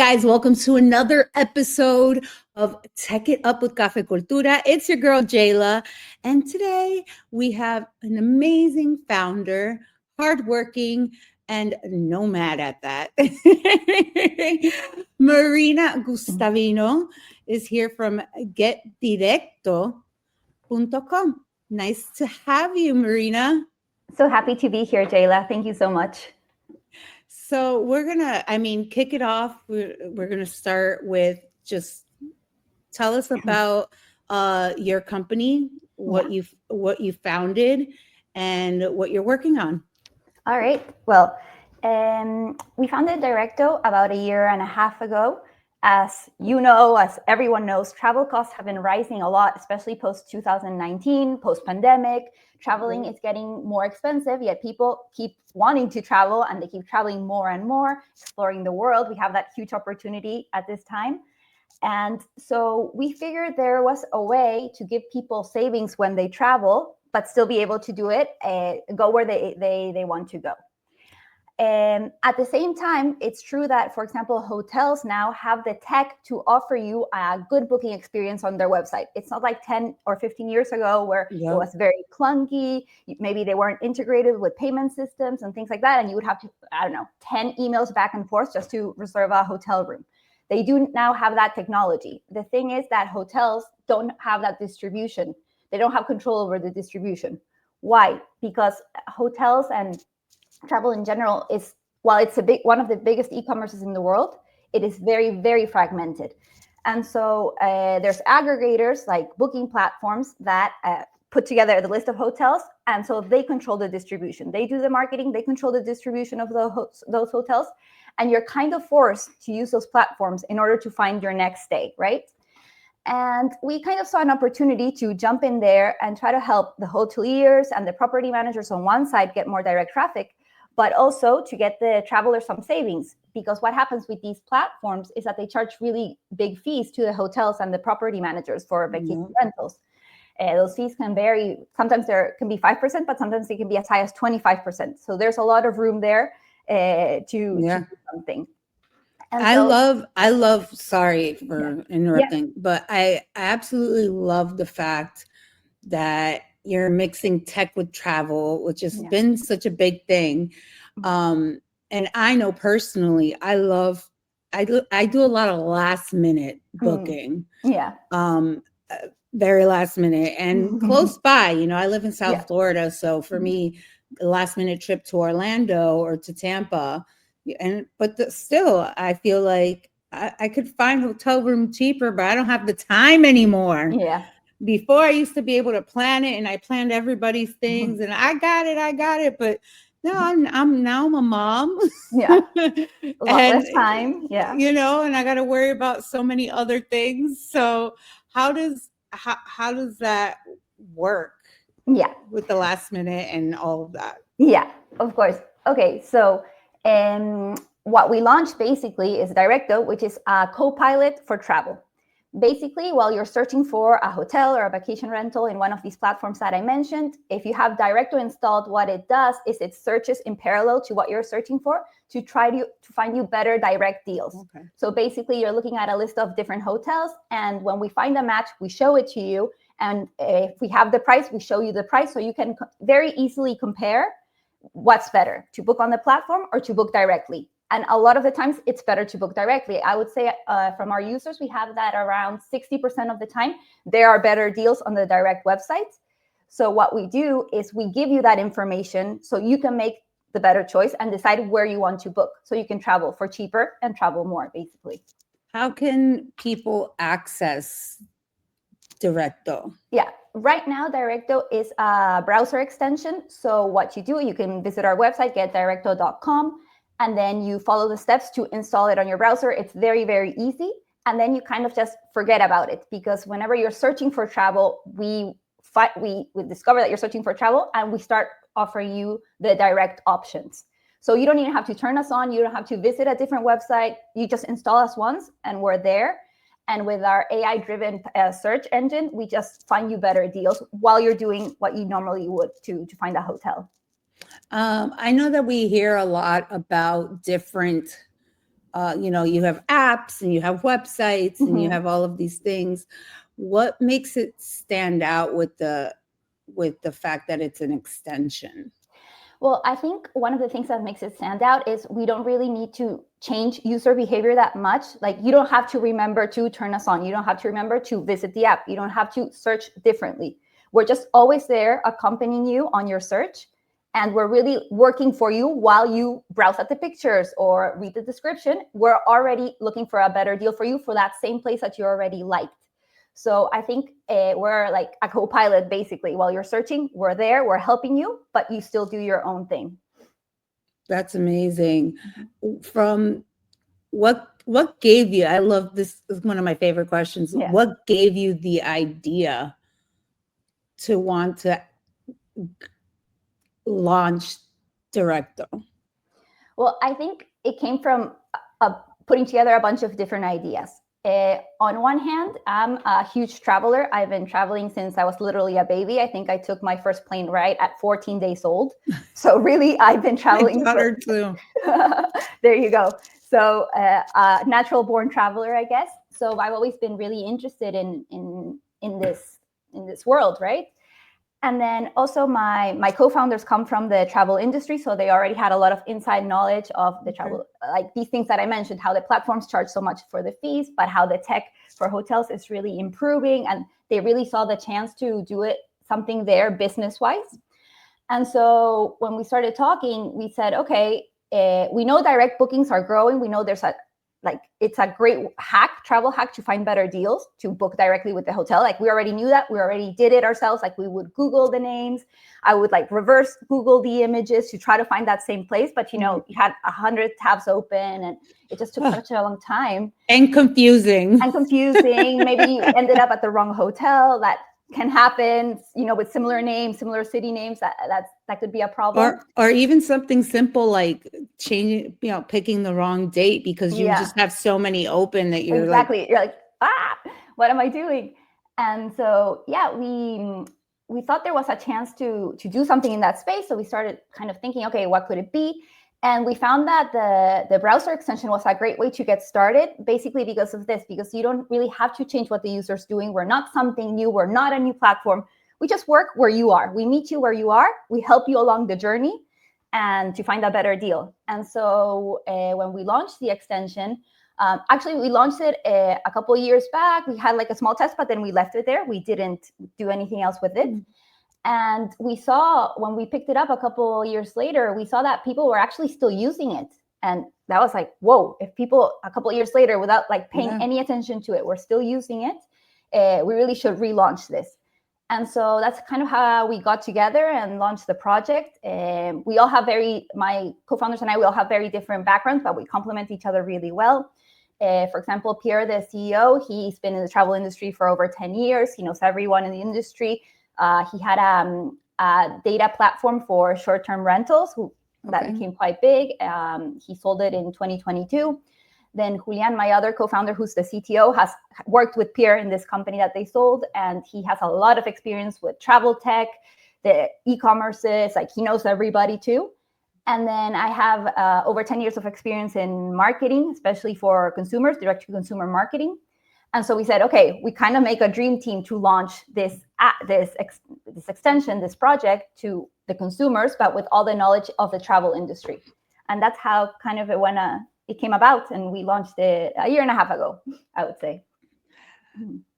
Guys, welcome to another episode of Tech It Up with Cultura. It's your girl, Jaylah. And today we have an amazing founder, hardworking, and nomad at that. Marina Guastavino is here from Directo.com. Nice to have you, Marina. So happy to be here, Jaylah. Thank you so much. So we're gonna, kick it off. We're gonna start with just tell us about your company, what you founded, and what you're working on. All right. Well, we founded Directo about a year and a half ago. As you know, as everyone knows, travel costs have been rising a lot, especially post 2019, post pandemic. Traveling is getting more expensive, yet people keep wanting to travel and they keep traveling more and more, exploring the world. We have that huge opportunity at this time. And so we figured there was a way to give people savings when they travel, but still be able to do it, go where they want to go. And at the same time, it's true that, for example, hotels now have the tech to offer you a good booking experience on their website. It's not like 10 or 15 years ago where it was very clunky. Maybe they weren't integrated with payment systems and things like that. And you would have to, 10 emails back and forth just to reserve a hotel room. They do now have that technology. The thing is that hotels don't have that distribution. They don't have control over the distribution. Why? Because hotels and travel in general is, while it's one of the biggest e-commerces in the world, it is very, very fragmented. And so there's aggregators like booking platforms that put together the list of hotels. And so they control the distribution. They do the marketing, they control the distribution of those hotels. And you're kind of forced to use those platforms in order to find your next stay, right? And we kind of saw an opportunity to jump in there and try to help the hoteliers and the property managers on one side get more direct traffic, but also to get the travelers some savings. Because what happens with these platforms is that they charge really big fees to the hotels and the property managers for vacation rentals. Those fees can vary. Sometimes there can be 5%, but sometimes they can be as high as 25%. So there's a lot of room there to do something. And I love, sorry for interrupting, but I absolutely love the fact that you're mixing tech with travel, which has been such a big thing. And I know personally, I do a lot of last minute booking. Very last minute and close by. I live in South Florida. So for me, the last minute trip to Orlando or to Tampa, but still, I feel like I could find hotel room cheaper, but I don't have the time anymore. Before I used to be able to plan it, and I planned everybody's things, and I got it. But no, I'm a mom. A lot less time. And I got to worry about so many other things. So how does that work? With the last minute and all of that. Of course. Okay, so what we launched basically is Directo, which is a copilot for travel. Basically, while you're searching for a hotel or a vacation rental in one of these platforms that I mentioned, if you have Directo installed, what it does is it searches in parallel to what you're searching for to try to find you better direct deals. Okay. So basically, you're looking at a list of different hotels, and when we find a match, we show it to you. And if we have the price, we show you the price, so you can very easily compare what's better, to book on the platform or to book directly. And a lot of the times, it's better to book directly. I would say from our users, we have that around 60% of the time, there are better deals on the direct website. So what we do is we give you that information so you can make the better choice and decide where you want to book. So you can travel for cheaper and travel more, basically. How can people access Directo? Right now, Directo is a browser extension. So what you do, you can visit our website, getdirecto.com. And then you follow the steps to install it on your browser. It's very, very easy. And then you kind of just forget about it, because whenever you're searching for travel, we discover that you're searching for travel and we start offering you the direct options. So you don't even have to turn us on. You don't have to visit a different website. You just install us once and we're there. And with our AI-driven search engine, we just find you better deals while you're doing what you normally would to find a hotel. I know that we hear a lot about different you have apps and you have websites and you have all of these things. What makes it stand out with the fact that it's an extension? Well, I think one of the things that makes it stand out is we don't really need to change user behavior that much. Like, you don't have to remember to turn us on. You don't have to remember to visit the app. You don't have to search differently. We're just always there accompanying you on your search. And we're really working for you while you browse at the pictures or read the description. We're already looking for a better deal for you for that same place that you already liked. So I think we're like a copilot, basically. While you're searching, we're there, we're helping you, but you still do your own thing. That's amazing. From what gave you, I love this, is one of my favorite questions. Yeah. What gave you the idea to want to launch Directo? Well, I think it came from putting together a bunch of different ideas. On one hand, I'm a huge traveler. I've been traveling since I was literally a baby. I think I took my first plane ride at 14 days old. So really, I've been traveling. My daughter too. There you go. So a natural born traveler, I guess. So I've always been really interested in this world, right? And then also my co-founders come from the travel industry, so they already had a lot of inside knowledge of the travel, like these things that I mentioned, how the platforms charge so much for the fees, but how the tech for hotels is really improving, and they really saw the chance to do it something there business-wise. And so when we started talking, we said, okay, we know direct bookings are growing. We know there's it's a great travel hack to find better deals, to book directly with the hotel. Like, we already knew that. We already did it ourselves. Like, we would Google the names. I would reverse Google the images to try to find that same place. But, you had 100 tabs open, and it just took such a long time. And confusing. Maybe you ended up at the wrong hotel. That can happen, with similar names, similar city names. That could be a problem. Or even something simple like changing, picking the wrong date because you just have so many open that you're you're like, what am I doing? And so we thought there was a chance to do something in that space. So we started kind of thinking, okay, what could it be? And we found that the browser extension was a great way to get started, basically because of this, because you don't really have to change what the user's doing. We're not something new. We're not a new platform. We just work where you are. We meet you where you are. We help you along the journey and to find a better deal. And so when we launched the extension, actually, we launched it a couple of years back. We had a small test, but then we left it there. We didn't do anything else with it. And we saw, when we picked it up a couple years later, we saw that people were actually still using it. And that was like, whoa, if people a couple of years later, without paying any attention to it, were still using it, we really should relaunch this. And so that's kind of how we got together and launched the project. We all have my co-founders and I, we all have very different backgrounds, but we complement each other really well. For example, Pierre, the CEO, he's been in the travel industry for over 10 years. He knows everyone in the industry. He had a data platform for short-term rentals that became quite big. He sold it in 2022. Then Julian, my other co-founder, who's the CTO, has worked with Pierre in this company that they sold, and he has a lot of experience with travel tech, the e-commerces, he knows everybody too. And then I have over 10 years of experience in marketing, especially for consumers, direct-to-consumer marketing. And so we said, okay, we kind of make a dream team to launch this extension, this project to the consumers, but with all the knowledge of the travel industry. And that's how kind of it came about, and we launched it a year and a half ago, I would say.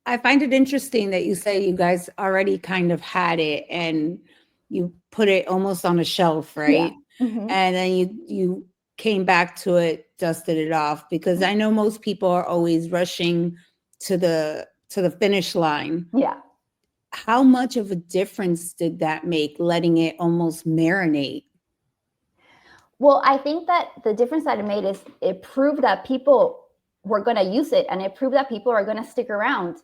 I find it interesting that you say you guys already kind of had it and you put it almost on a shelf, right? Yeah. Mm-hmm. And then you came back to it, dusted it off, because I know most people are always rushing to the finish line. Yeah. How much of a difference did that make, letting it almost marinate? Well, I think that the difference that it made is it proved that people were going to use it, and it proved that people are going to stick around.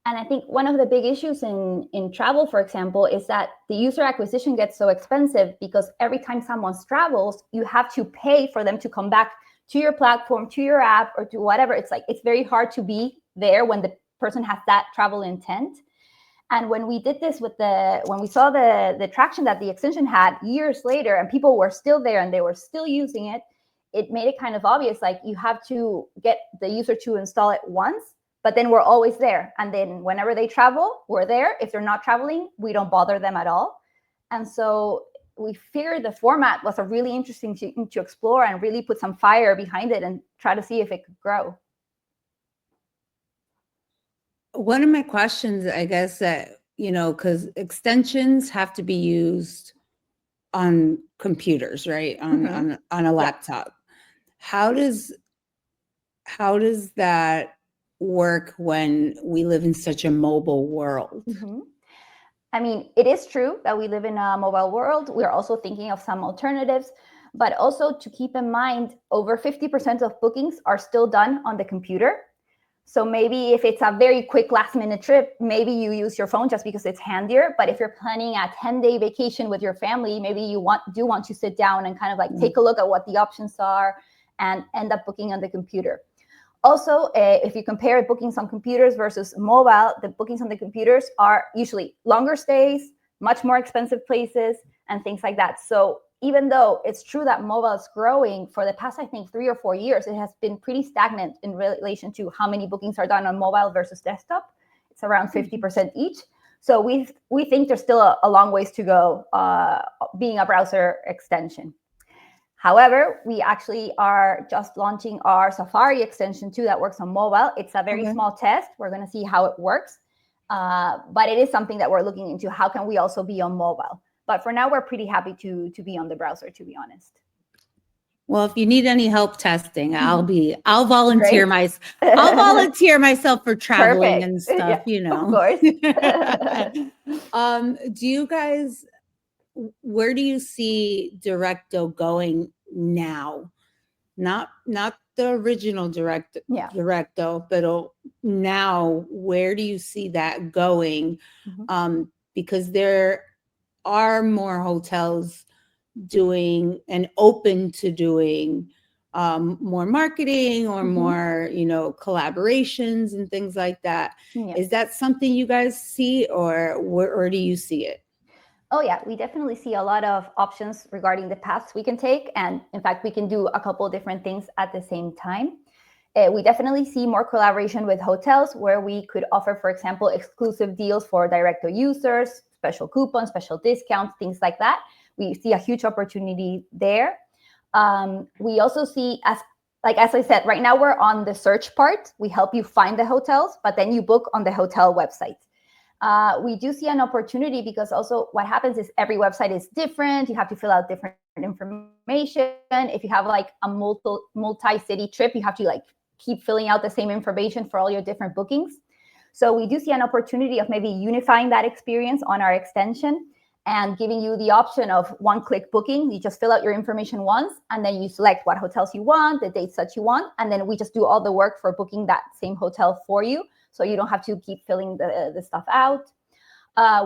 And I think one of the big issues in travel, for example, is that the user acquisition gets so expensive because every time someone travels, you have to pay for them to come back to your platform, to your app, or to whatever. It's very hard to be there when the person has that travel intent. And when we did this when we saw the traction that the extension had years later, and people were still there and they were still using it, it made it kind of obvious, like you have to get the user to install it once, but then we're always there. And then whenever they travel, we're there. If they're not traveling, we don't bother them at all. And so we figured the format was a really interesting to explore and really put some fire behind it and try to see if it could grow. One of my questions, I guess, that, because extensions have to be used on computers, right? On a laptop. How does that work when we live in such a mobile world? I mean, it is true that we live in a mobile world. We're also thinking of some alternatives, but also to keep in mind, over 50% of bookings are still done on the computer. So maybe if it's a very quick last minute trip, maybe you use your phone just because it's handier. But if you're planning a 10-day vacation with your family, maybe you do want to sit down and kind of like take a look at what the options are and end up booking on the computer. Also, if you compare bookings on computers versus mobile, the bookings on the computers are usually longer stays, much more expensive places, and things like that. So even though it's true that mobile is growing, for the past, I think, 3 or 4 years, it has been pretty stagnant in relation to how many bookings are done on mobile versus desktop. It's around 50% each. So we think there's still a long ways to go being a browser extension. However, we actually are just launching our Safari extension too that works on mobile. It's a very small test. We're going to see how it works. But it is something that we're looking into. How can we also be on mobile? But for now, we're pretty happy to be on the browser, to be honest. Well, if you need any help testing, I'll volunteer myself for traveling and stuff, Of course. Do you guys, where do you see Directo going now? Not the original Directo, but now, where do you see that going? Because there are more hotels doing and open to doing more marketing or more, collaborations and things like that. Is that something you guys see, or do you see it? Oh, yeah, we definitely see a lot of options regarding the paths we can take. And in fact, we can do a couple of different things at the same time. We definitely see more collaboration with hotels where we could offer, for example, exclusive deals for Directo users, special coupons, special discounts, things like that. We see a huge opportunity there. We also see, as I said, right now we're on the search part. We help you find the hotels, but then you book on the hotel website. We do see an opportunity because also what happens is every website is different. You have to fill out different information. If you have like a multi-city trip, you have to keep filling out the same information for all your different bookings. So we do see an opportunity of maybe unifying that experience on our extension and giving you the option of one-click booking. You just fill out your information once, and then you select what hotels you want, the dates that you want, and then we just do all the work for booking that same hotel for you. So you don't have to keep filling the stuff out.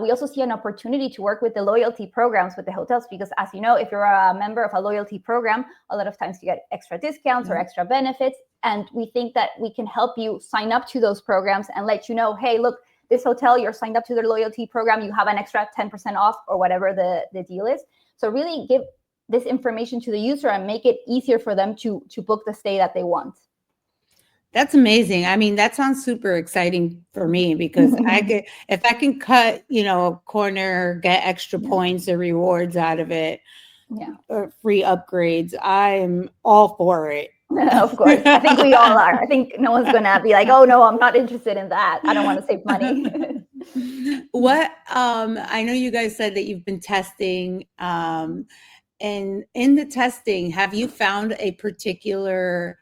We also see an opportunity to work with the loyalty programs with the hotels, because as you know, if you're a member of a loyalty program, a lot of times you get extra discounts or extra benefits. And we think that we can help you sign up to those programs and let you know, hey, look, this hotel, you're signed up to their loyalty program, you have an extra 10% off or whatever the deal is. So really give this information to the user and make it easier for them to book the stay that they want. That's amazing. I mean, that sounds super exciting for me, because if I can cut, a corner, get extra points or rewards out of it, or free upgrades, I'm all for it. Of course. I think we all are. I think no one's going to be like, oh, no, I'm not interested in that. I don't want to save money. I know you guys said that you've been testing, and in the testing, have you found a particular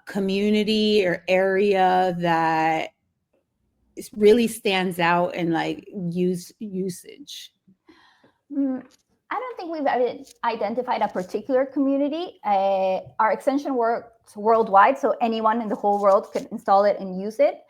community or area that really stands out in usage? I don't think we've identified a particular community. Our extension works worldwide, so anyone in the whole world could install it and use it.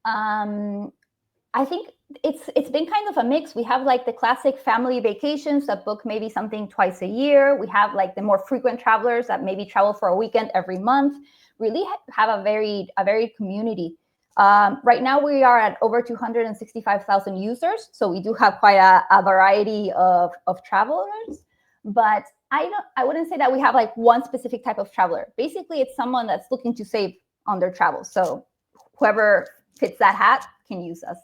I think it's been kind of a mix. We have the classic family vacations that book maybe something twice a year. We have the more frequent travelers that maybe travel for a weekend every month. Really have a varied community. Right now we are at over 265,000 users, so we do have quite a variety of travelers. But I wouldn't say that we have like one specific type of traveler. Basically, it's someone that's looking to save on their travel. So whoever fits that hat can use us.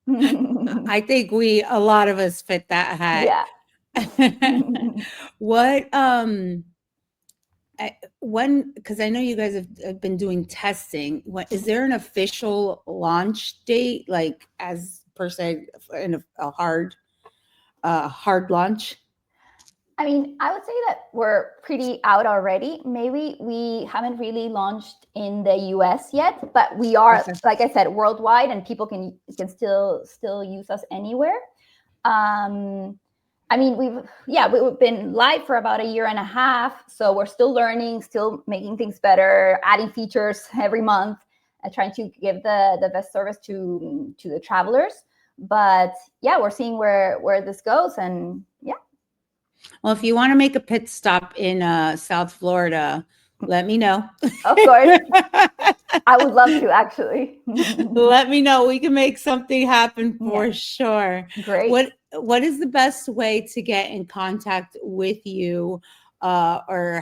I think a lot of us fit that hat. Yeah. What because I know you guys have been doing testing. Is there an official launch date, like as per se, in a hard launch? I mean, I would say that we're pretty out already. Maybe we haven't really launched in the US yet, but we are, okay, like I said, worldwide, and people can still use us anywhere. I mean, we've been live for about a year and a half, so we're still learning, still making things better, adding features every month, and trying to give the best service to the travelers. But yeah, we're seeing where this goes, and yeah. Well, if you want to make a pit stop in South Florida, let me know. Of course. I would love to, actually. Let me know. We can make something happen for sure. Great. What is the best way to get in contact with you, or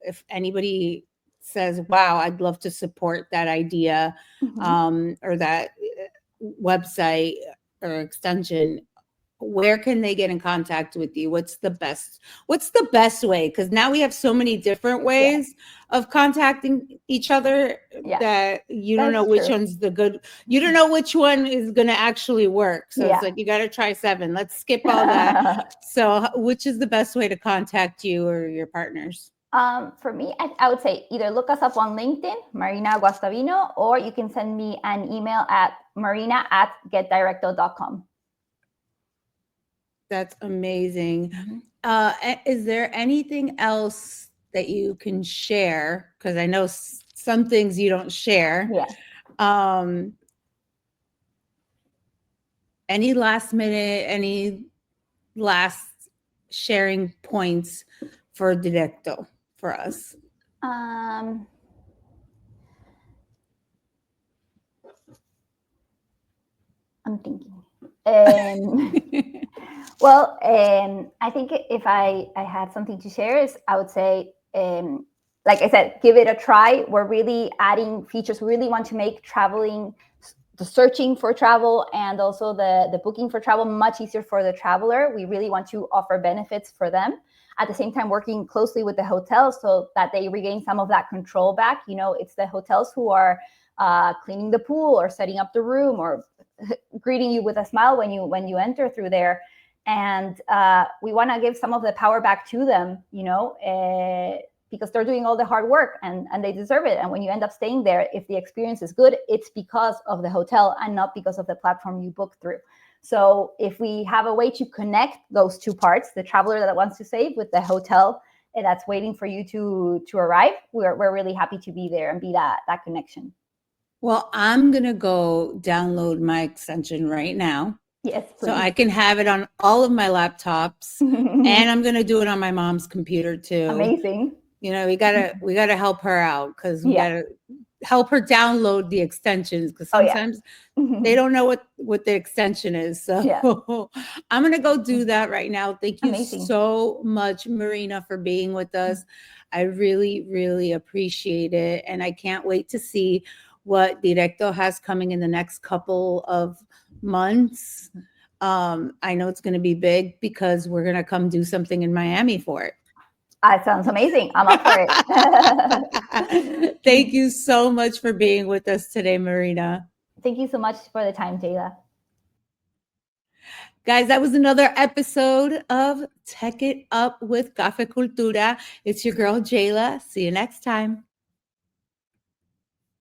if anybody says, wow, I'd love to support that idea, or that website or extension, where can they get in contact with you? What's the best way? Because now we have so many different ways of contacting each other that you don't know which one's the good. You don't know which one is going to actually work. So it's like, you got to try 7. Let's skip all that. So which is the best way to contact you or your partners? For me, I would say either look us up on LinkedIn, Marina Guastavino, or you can send me an email at marina@getdirecto.com. That's amazing. Is there anything else that you can share? Because I know some things you don't share. Yeah. Any last sharing points for Directo for us? I'm thinking. Well, I think if I had something to share, is I would say, like I said, give it a try. We're really adding features. We really want to make traveling, the searching for travel, and also the booking for travel much easier for the traveler. We really want to offer benefits for them. At the same time, working closely with the hotels so that they regain some of that control back. It's the hotels who are cleaning the pool or setting up the room or greeting you with a smile when you enter through there. And we want to give some of the power back to them, because they're doing all the hard work and they deserve it. And when you end up staying there, if the experience is good, it's because of the hotel and not because of the platform you booked through. So if we have a way to connect those two parts, the traveler that wants to save with the hotel that's waiting for you to arrive, we're really happy to be there and be that connection. Well, I'm going to go download my extension right now. Yes, please. So I can have it on all of my laptops, and I'm going to do it on my mom's computer too. Amazing. We gotta help her out, because we gotta help her download the extensions, because sometimes they don't know what the extension is. So I'm going to go do that right now. Thank you so much, Marina, for being with us. I really, really appreciate it. And I can't wait to see what Directo has coming in the next couple of months. I know it's going to be big, because we're going to come do something in Miami for it. That sounds amazing. I'm up for it. Thank you so much for being with us today, Marina. Thank you so much for the time, Jaylah. Guys, that was another episode of Tech It Up with Cultura. It's your girl, Jaylah. See you next time.